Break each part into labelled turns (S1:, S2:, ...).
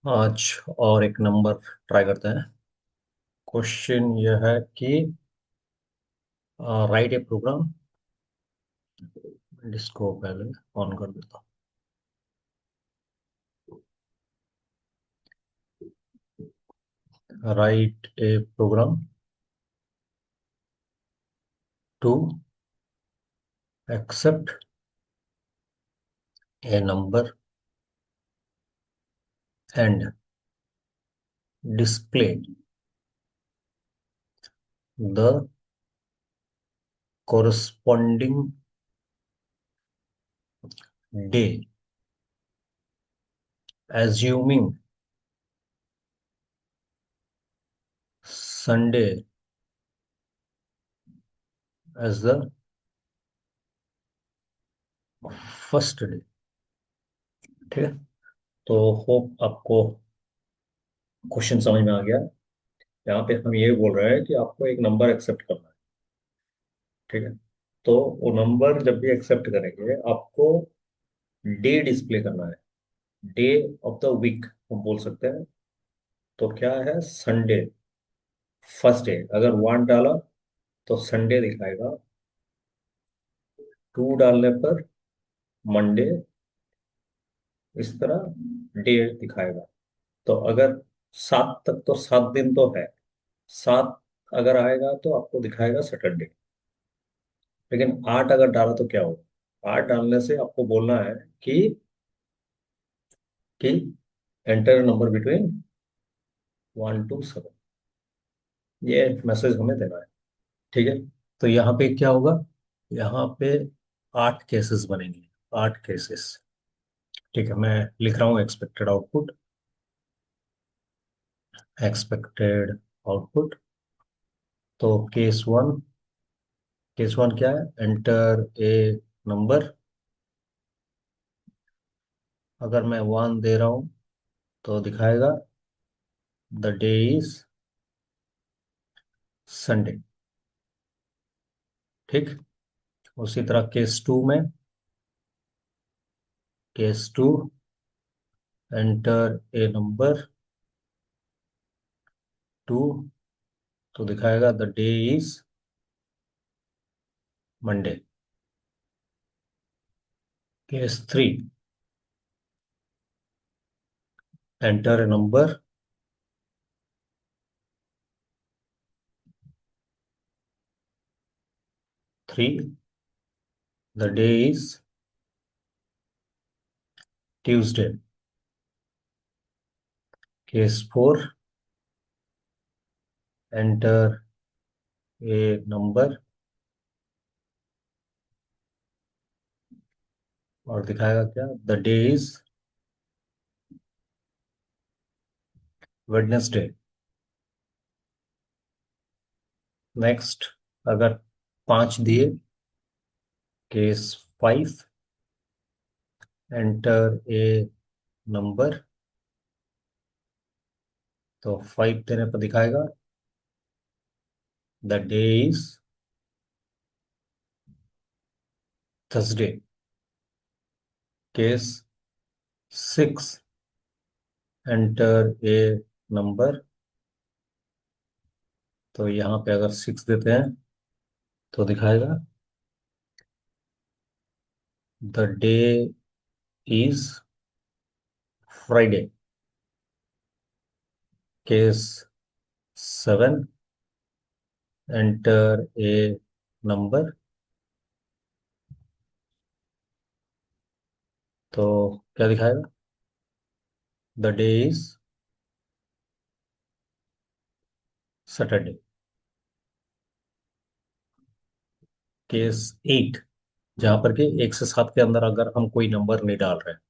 S1: आज और एक नंबर ट्राई करते हैं। क्वेश्चन यह है कि राइट ए प्रोग्राम। इसको पहले ऑन कर देता हूँ। Write a program to accept a number and display the corresponding day, assuming Sunday as the first day. ठीक है, तो होप आपको क्वेश्चन समझ में आ गया। यहाँ पे हम ये बोल रहे हैं कि आपको एक नंबर एक्सेप्ट करना है। ठीक है, तो वो नंबर जब भी एक्सेप्ट करेंगे आपको डे डिस्प्ले करना है। डे ऑफ द वीक हम बोल सकते हैं। तो क्या है, संडे फर्स्ट डे। अगर वन डाला तो संडे दिखाएगा, टू डालने पर मंडे, इस तरह डे दिखाएगा। तो अगर सात तक तो 7 दिन तो है, सात अगर आएगा तो आपको दिखाएगा सैटरडे। लेकिन 8 अगर डाला तो क्या होगा, 8 डालने से आपको बोलना है कि कि एंटर नंबर बिटवीन 1 to 7। ये मैसेज हमें देना है। ठीक है, तो यहाँ पे क्या होगा, यहाँ पे 8 केसेस बनेंगे, 8 केसेस। ठीक है, मैं लिख रहा हूँ एक्सपेक्टेड आउटपुट। एक्सपेक्टेड आउटपुट, तो केस वन क्या है, एंटर ए नंबर। अगर मैं 1 दे रहा हूँ तो दिखाएगा द डे इज संडे। ठीक, उसी तरह case two enter a number 2, तो दिखाएगा the day is Monday. Case 3 enter a number 3, the day is Tuesday. Case 4 enter a number और दिखाएगा क्या, the day is Wednesday. Next, अगर 5 दिए, केस 5 एंटर ए नंबर, तो 5 देने पर दिखाएगा the day is Thursday. Case 6 enter a number, तो यहाँ पे अगर 6 देते हैं तो दिखाएगा the day is Friday. Case 7 enter a number, तो क्या दिखाएगा, the day is Saturday. Case 8, जहां पर के 1 से 7 के अंदर अगर हम कोई नंबर नहीं डाल रहे हैं,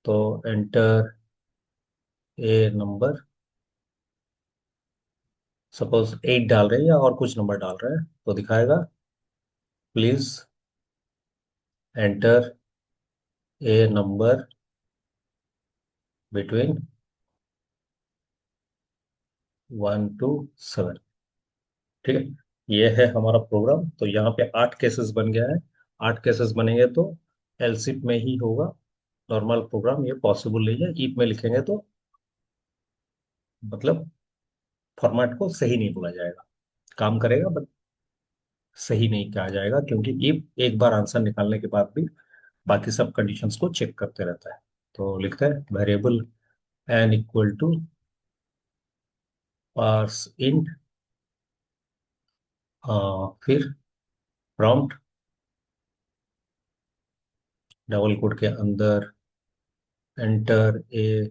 S1: तो एंटर ए नंबर। सपोज 8 डाल रहे हैं या और कुछ नंबर डाल रहे हैं, तो दिखाएगा please enter a number between 1 to 7। ठीक है, ये है हमारा प्रोग्राम। तो यहाँ पे 8 केसेस बन गया है। 8 केसेस बनेंगे तो एलसिफ में ही होगा। नॉर्मल प्रोग्राम ये पॉसिबल नहीं है, ईफ में लिखेंगे तो मतलब फॉर्मेट को सही नहीं बोला जाएगा, काम करेगा बट सही नहीं कहा जाएगा, क्योंकि इफ एक बार आंसर निकालने के बाद भी बाकी सब कंडीशंस को चेक करते रहता है। तो लिखते हैं variable n equal to parse int, फिर प्रॉम्प्ट डबल कोट के अंदर एंटर ए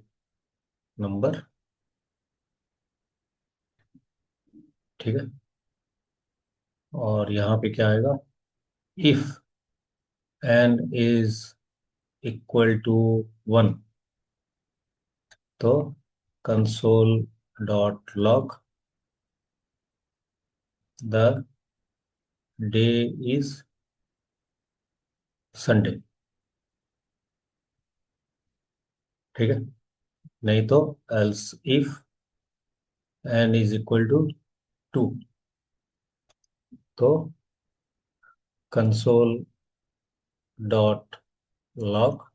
S1: नंबर। ठीक है, और यहाँ पे क्या आएगा, if n is equal to 1, तो console dot log the day is Sunday. ठीक है, नहीं तो else if n is equal to 2, तो console dot log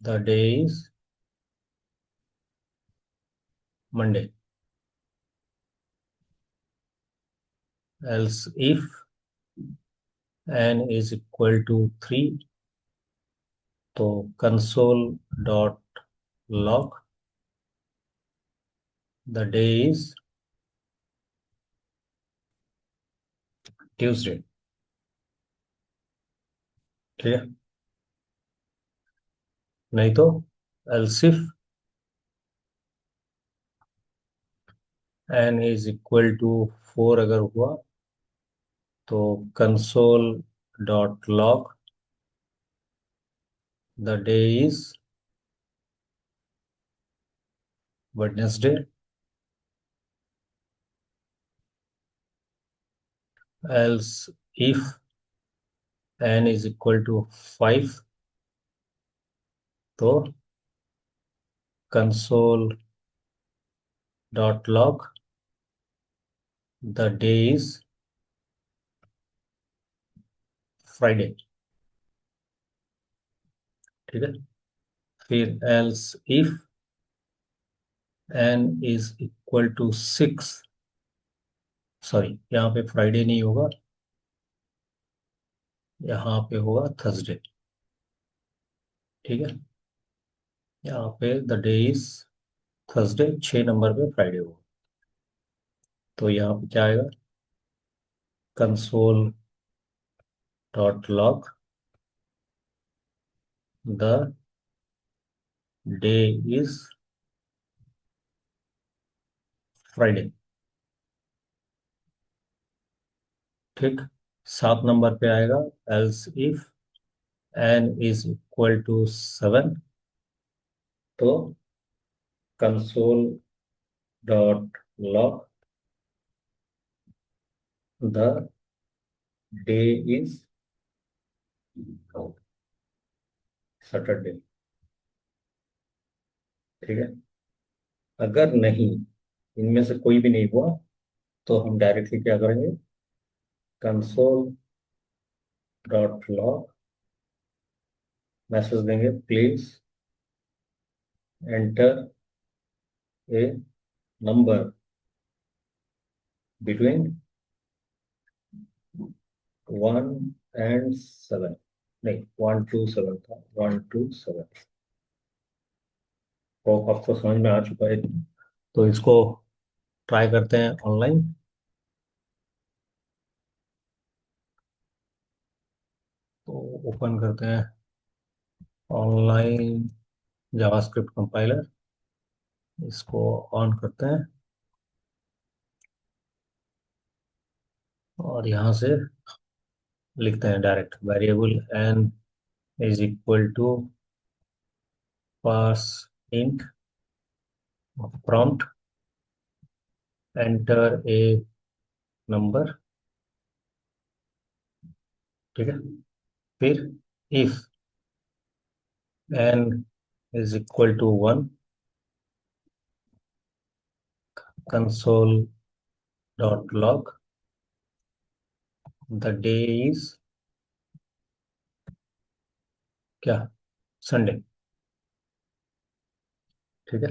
S1: the day is Monday. Else if n is equal to 3, तो console dot log the day is Tuesday. ठीक है, नहीं तो else if n is equal to 4 अगर हुआ, तो console dot log the day is Wednesday. Else if n is equal to 5, तो console dot log the day is Friday. ठीक है, फिर else if n is equal to 6, sorry यहाँ पे Friday नहीं होगा, यहाँ पे होगा थर्सडे। ठीक है, यहाँ पे the day is Thursday, 6 number पे फ्राइडे होगा। तो यहाँ पे क्या आएगा, console dot log the day is Friday. ठीक, 7 नंबर पे आएगा else if n is equal to 7, तो console dot log the day is Saturday. ठीक है, अगर नहीं, इनमें से कोई भी नहीं हुआ, तो हम डायरेक्टली क्या करेंगे, कंसोल डॉट लॉग मैसेज देंगे, please enter a number between 1 and 7, नहीं 1 to 7 था, 1 to 7। तो आपको समझ में आ चुका है, तो इसको ट्राई करते हैं ऑनलाइन। तो ओपन करते हैं ऑनलाइन जावास्क्रिप्ट कंपाइलर, इसको ऑन करते हैं, और यहाँ से लिखते हैं direct variable n is equal to parse int prompt enter a number. ठीक है, फिर if n is equal to 1, console dot log the day is क्या, संडे। ठीक है,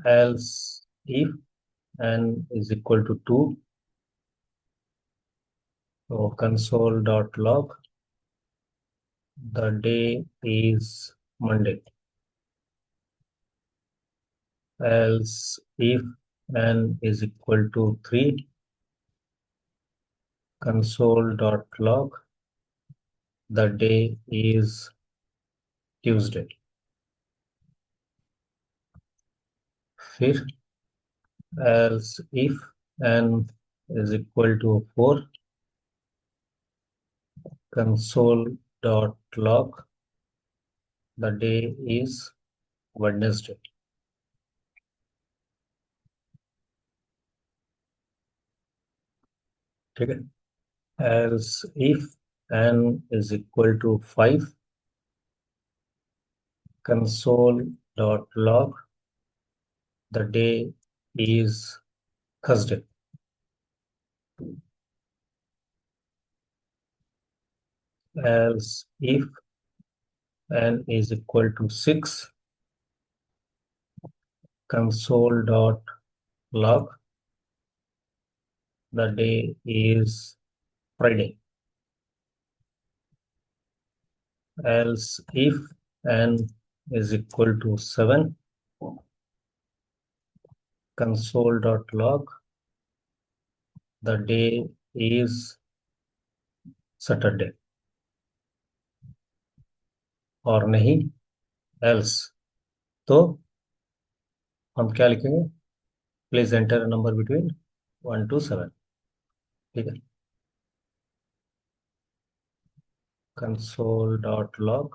S1: else if n is equal to 2, so console.log the day is Monday. Else if n is equal to 3, console.log the day is Tuesday. फिर else if n is equal to 4, console.log the day is Wednesday. ठीक है. Else if n is equal to 5, console.log the day is Thursday. Else if n is equal to 6, console.log the day is Friday. Else if n is equal to 7, console.log the day is Saturday. और नहीं else तो हम क्या लिखेंगे? Please enter number between 1 to 7. ठीक है. console.log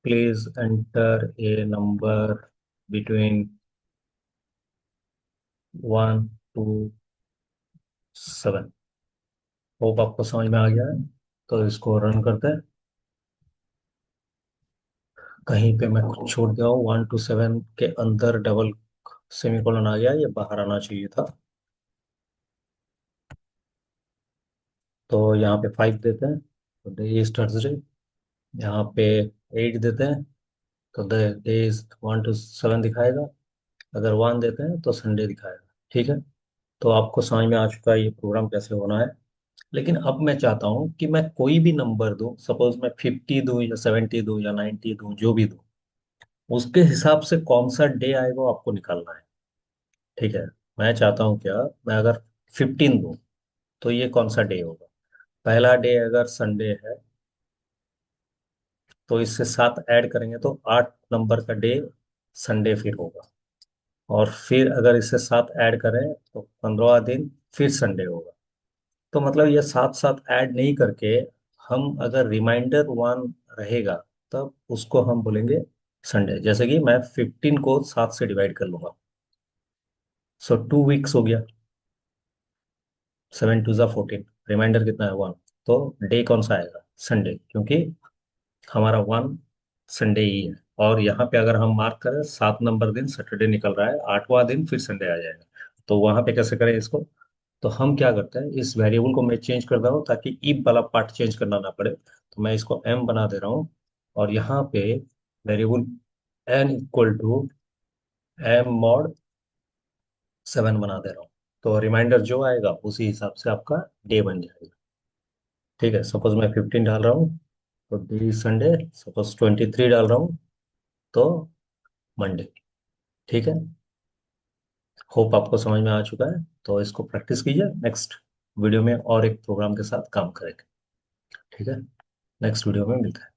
S1: please enter a number between 1 to 7. Hope आपको समझ में आ गया है. तो इसको रन करते हैं. कहीं पे मैं कुछ छोड़ गया हूँ. 1 to 7 के अंदर डबल सेमीकोलन आ गया, ये बाहर आना चाहिए था. तो यहाँ पे 5 देते हैं तो डे इज थर्सडे. यहाँ पे 8 देते हैं तो द डे इज 1 to 7 दिखाएगा. अगर 1 देते हैं तो संडे दिखाएगा. ठीक है. तो आपको समझ में आ चुका है ये प्रोग्राम कैसे होना है. लेकिन अब मैं चाहता हूँ कि मैं कोई भी नंबर दूं, सपोज मैं 50 दूं या 70 दूं या 90 दूं, जो भी दूं, उसके हिसाब से कौन सा डे आएगा वो आपको निकालना है. ठीक है. मैं चाहता हूँ क्या, मैं अगर 15 दूं तो ये कौन सा डे होगा. पहला डे अगर संडे है तो इससे 7 ऐड करेंगे तो 8 नंबर का डे संडे फिर होगा. और फिर अगर इससे 7 ऐड करें तो 15वां दिन फिर संडे होगा. तो मतलब ये साथ साथ ऐड नहीं करके, हम अगर रिमाइंडर 1 रहेगा तब उसको हम बोलेंगे संडे. जैसे कि मैं 15 को 7 से डिवाइड कर लूंगा. सो 2 वीक्स हो गया. 7 2 जा 14. रिमाइंडर कितना है 1. तो डे कौन सा आएगा? संडे, क्योंकि हमारा 1 संडे ही है. और यहाँ पे अगर हम मार्क करें 7 नंबर दिन सैटरडे निकल रहा है, 8वां दिन फिर संडे आ जाएगा. तो वहां पे कैसे करें इसको? तो हम क्या करते हैं, इस वेरिएबल को मैं चेंज कर रहा हूँ ताकि इफ वाला पार्ट चेंज करना ना पड़े. तो मैं इसको m बना दे रहा हूँ. और यहाँ पे variable n equal to m mod 7 बना दे रहा हूँ. तो रिमाइंडर जो आएगा उसी हिसाब से आपका डे बन जाएगा. ठीक है. सपोज मैं 15 डाल रहा हूँ तो डे संडे. सपोज 23 डाल रहा हूँ तो मंडे. ठीक है. होप आपको समझ में आ चुका है. तो इसको प्रैक्टिस कीजिए. नेक्स्ट वीडियो में और एक प्रोग्राम के साथ काम करेंगे. ठीक है. नेक्स्ट वीडियो में मिलते हैं.